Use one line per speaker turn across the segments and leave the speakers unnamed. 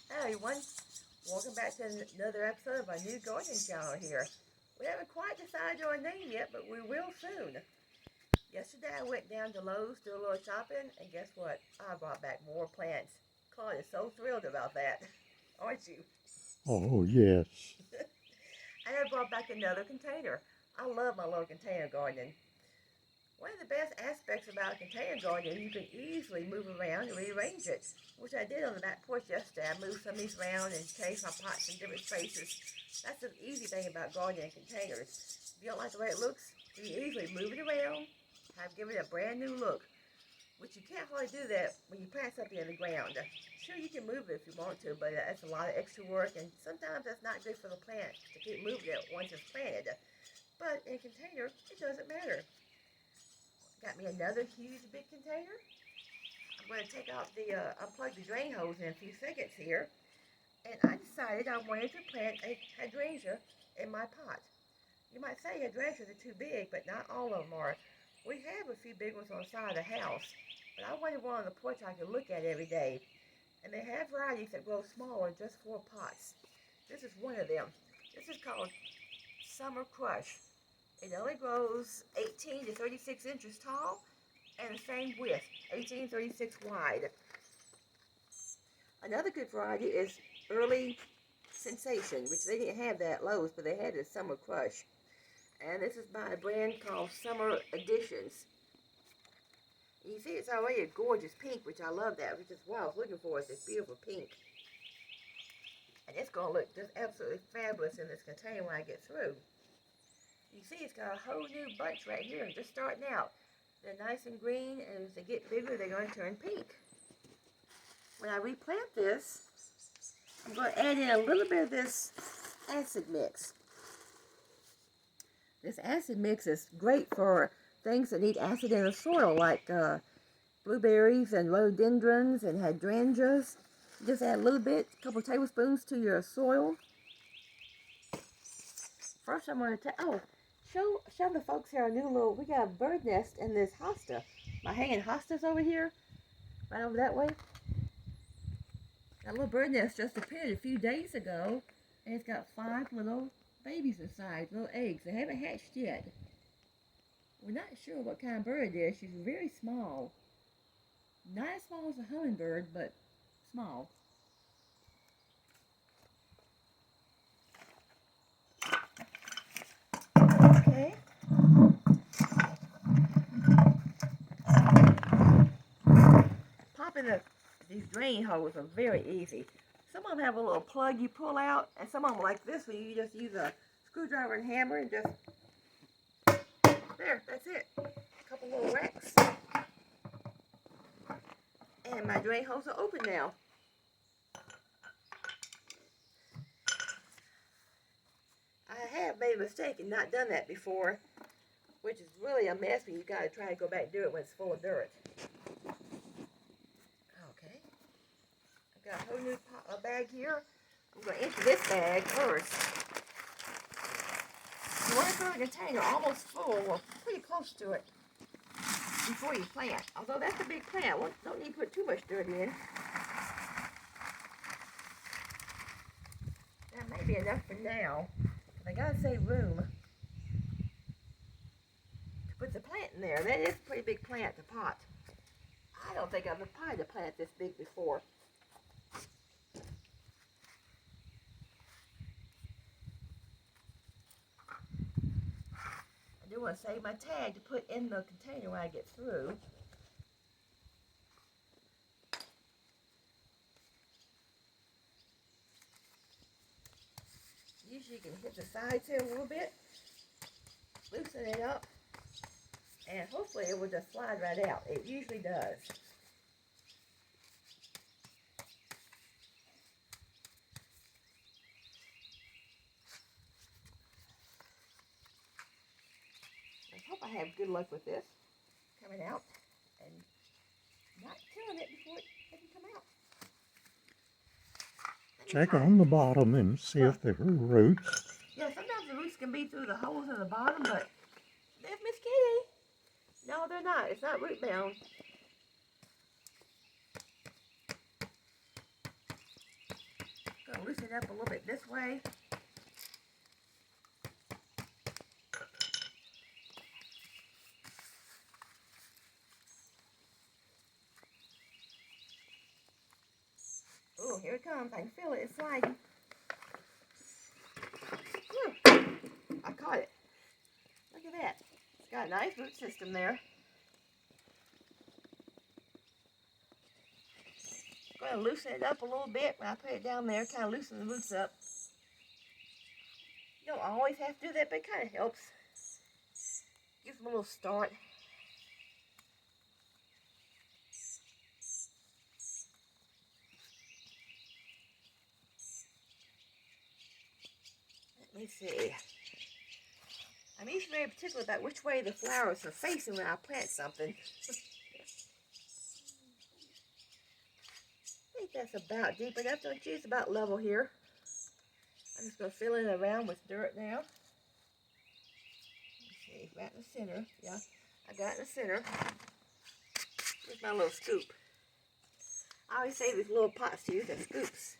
Hey everyone, welcome back to another episode of our new gardening channel here. We haven't quite decided on our name yet, but we will soon. Yesterday I went down to Lowe's to do a little shopping, and guess what? I brought back more plants. Claude is so thrilled about that, aren't you?
Oh, yes.
And I brought back another container. I love my little container gardening. One of the best aspects about a container garden is you can easily move around and rearrange it, which I did on the back porch yesterday. I moved some of these around and changed my pots in different spaces. That's the easy thing about gardening in containers. If you don't like the way it looks, you can easily move it around, give it a brand new look, which you can't hardly do that when you plant something in the ground. Sure, you can move it if you want to, but that's a lot of extra work, and sometimes that's not good for the plant to keep moving it once it's planted. But in a container, it doesn't matter. Got me another huge big container. I'm going to take out unplug the drain hose in a few seconds here. And I decided I wanted to plant a hydrangea in my pot. You might say hydrangeas are too big, but not all of them are. We have a few big ones on the side of the house, but I wanted one on the porch I could look at every day. And they have varieties that grow smaller just for pots. This is one of them. This is called Summer Crush. It only grows 18 to 36 inches tall and the same width, 18 to 36 wide. Another good variety is Early Sensation, which they didn't have that at Lowe's, but they had the Summer Crush. And this is by a brand called Summer Editions. You see it's already a gorgeous pink, which I love that, which is what I was looking for, is this beautiful pink. And it's going to look just absolutely fabulous in this container when I get through. You see it's got a whole new bunch right here, just starting out. They're nice and green, and as they get bigger, they're going to turn pink. When I replant this, I'm going to add in a little bit of this acid mix. This acid mix is great for things that need acid in the soil, like blueberries and rhododendrons and hydrangeas. Just add a little bit, a couple tablespoons to your soil. First I'm going to show the folks here our new little, we got a bird nest in this hosta. My hanging hostas over here, right over that way. That little bird nest just appeared a few days ago, and it's got 5 little babies inside, little eggs. They haven't hatched yet. We're not sure what kind of bird it is. She's very small. Not as small as a hummingbird, but small. Okay. Popping these drain holes are very easy. Some of them have a little plug you pull out, and some of them like this one, you just use a screwdriver and hammer and just, there, that's it. A couple little racks. And my drain holes are open now. I have made a mistake and not done that before, which is really a mess when you got to try to go back and do it when it's full of dirt. Okay. I've got a whole new bag here. I'm going to empty this bag first. You want to fill the container almost full, or pretty close to it, before you plant. Although that's a big plant, don't need to put too much dirt in. That may be enough for now. I gotta save room to put the plant in there. That is a pretty big plant to pot. I don't think I've potted a plant this big before. I do want to save my tag to put in the container when I get through. Usually you can hit the sides here a little bit, loosen it up, and hopefully it will just slide right out. It usually does. I hope I have good luck with this coming out and not killing it before it can come out.
Check on the bottom and see if there are roots.
Yeah, sometimes the roots can be through the holes in the bottom, but there's Miss Kitty. No, they're not. It's not root bound. loosen it up a little bit this way. Oh, here it comes. I can feel it. It's sliding. Whew. I caught it. Look at that. It's got a nice root system there. I'm going to loosen it up a little bit when I put it down there. Kind of loosen the roots up. You don't always have to do that, but it kind of helps. Gives them a little start. Let me see. I'm usually very particular about which way the flowers are facing when I plant something. I think that's about deep enough. Don't you? It's about level here. I'm just going to fill it around with dirt now. Let's see, right in the center. Yeah, I got it in the center. Here's my little scoop. I always say these little pots to use as scoops.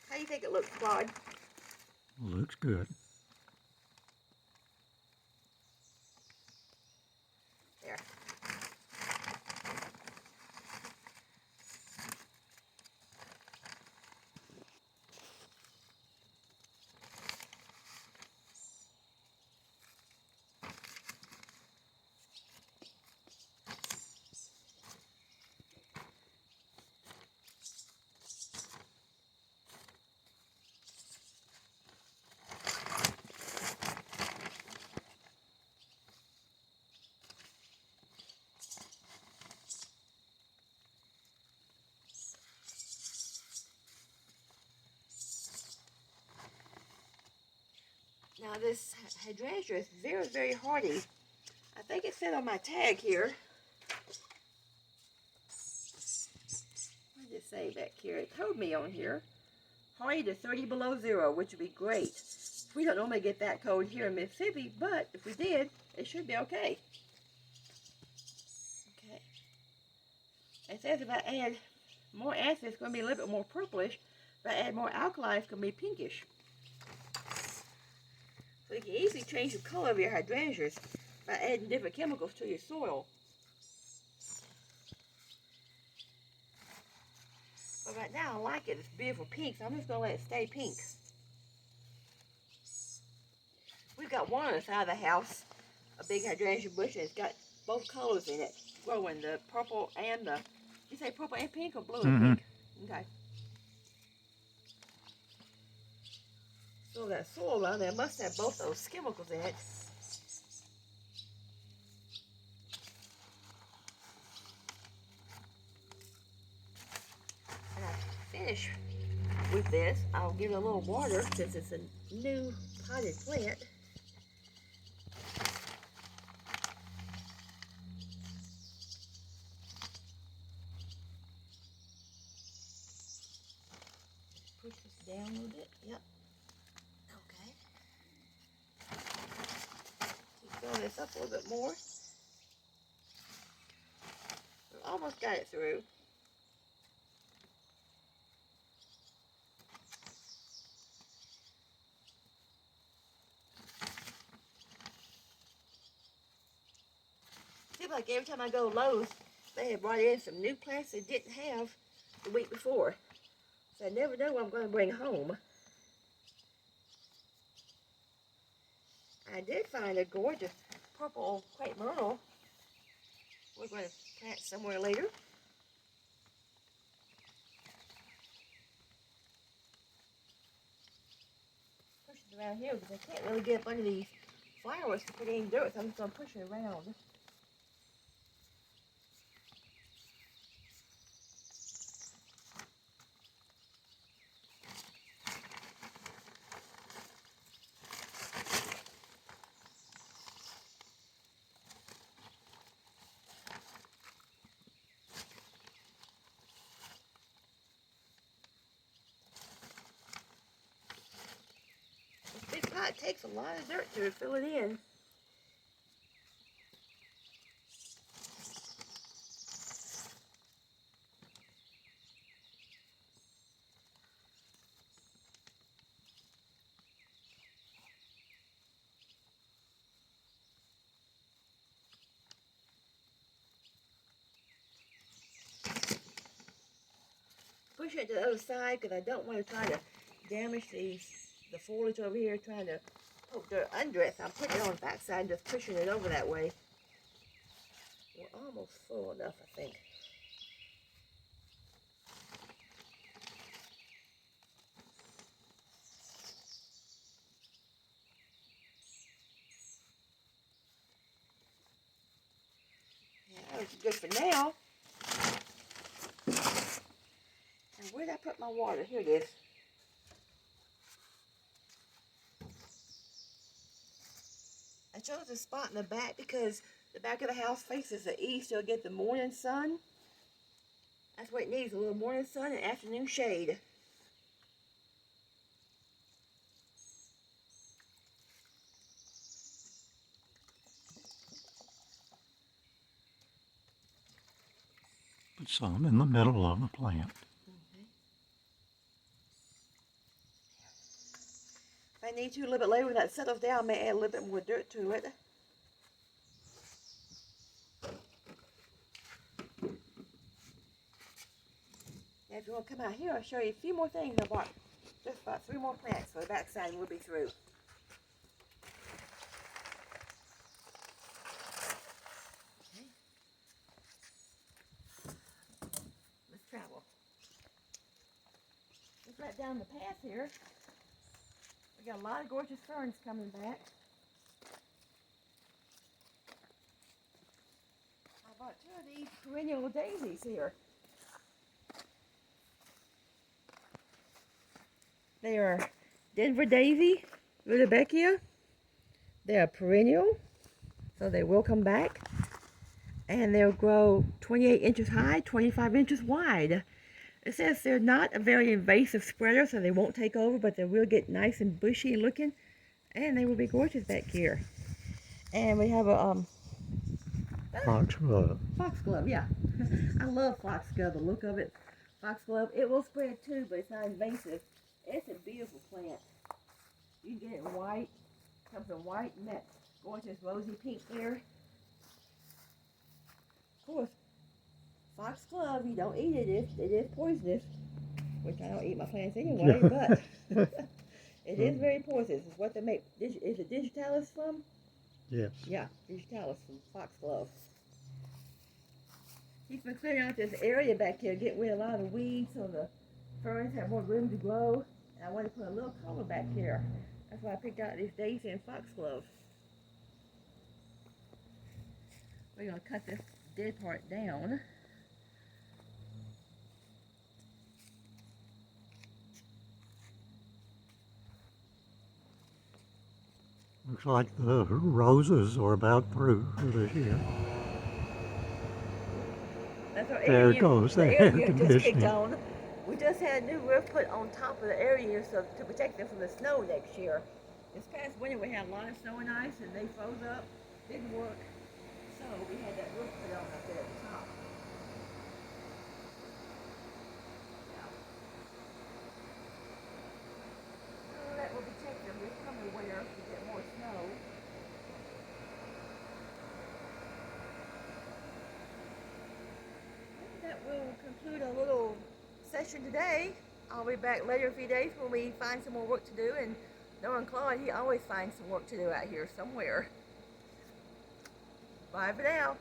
How do you think it looks, Claude?
Looks good.
There. Now this hydrangea is very, very hardy. I think it said on my tag here. What did it say back here? It told me on here. Hardy to 30 below zero, which would be great. We don't normally get that cold here in Mississippi, but if we did, it should be okay. Okay. It says if I add more acid, it's going to be a little bit more purplish. If I add more alkali, it's going to be pinkish. So you can easily change the color of your hydrangeas by adding different chemicals to your soil. But right now I like it. It's beautiful pink, so I'm just going to let it stay pink. We've got one on the side of the house, a big hydrangea bush, and it's got both colors in it growing, the purple and the, did you say purple and pink or blue and pink? Okay. So that soil around there must have both those chemicals in it. And I finish with this. I'll give it a little water since it's a new potted plant. Push this down a little bit. Yep. Okay. Keep filling this up a little bit more. We almost got it through. Seems like every time I go to Lowe's, they have brought in some new plants they didn't have the week before. So I never know what I'm going to bring home. I did find a gorgeous purple crepe myrtle. We're going to plant somewhere later. Push it around here because I can't really get up under these flowers to put any dirt, so I'm just going to push it around. This big pot takes a lot of dirt to fill it in. pushing it to the other side because I don't want to try to damage the foliage over here, trying to poke dirt under it. So I'm putting it on the back side and just pushing it over that way. We're almost full enough, I think. Yeah, that looks good for now. And where did I put my water? Here it is. I chose a spot in the back because the back of the house faces the east. You'll get the morning sun. That's what it needs, a little morning sun and afternoon shade.
Put some in the middle of the plant.
If I need to, a little bit later when that settles down, I may add a little bit more dirt to it. Now, if you want to come out here, I'll show you a few more things. I bought just about 3 more plants for the backside and we'll be through. Okay. Let's travel. Just right down the path here. We got a lot of gorgeous ferns coming back. I bought 2 of these perennial daisies here. They are Denver daisy, Rudbeckia. They are perennial, so they will come back. And they'll grow 28 inches high, 25 inches wide. It says they're not a very invasive spreader, so they won't take over, but they will get nice and bushy looking. And they will be gorgeous back here. And we have a
Foxglove.
foxglove, yeah. I love foxglove, the look of it. Foxglove, it will spread too, but it's not invasive. It's a beautiful plant. You can get it in white, comes in white and that gorgeous rosy pink there. Of course, foxglove, you don't eat it. It is poisonous, which I don't eat my plants anyway, but it is very poisonous. It's what they make. Is it digitalis from?
Yes.
Yeah, digitalis from foxglove. He's been clearing out this area back here, getting rid of a lot of the weeds so the ferns have more room to grow. And I want to put a little color back here. That's why I picked out these daisy and foxglove. We're going to cut this dead part down.
Looks like the roses are about through for this year.
That's our
There it goes, the air
just kicked
conditioning.
on. We just had a new roof put on top of the area so to protect them from the snow next year. This past winter we had a lot of snow and ice and they froze up, didn't work. So we had that roof put on up there at the top. Yeah. So that will protect them this coming winter if we get more snow. That will conclude a little session today. I'll be back later in a few days when we find some more work to do, and knowing Claude, he always finds some work to do out here somewhere. Bye for now.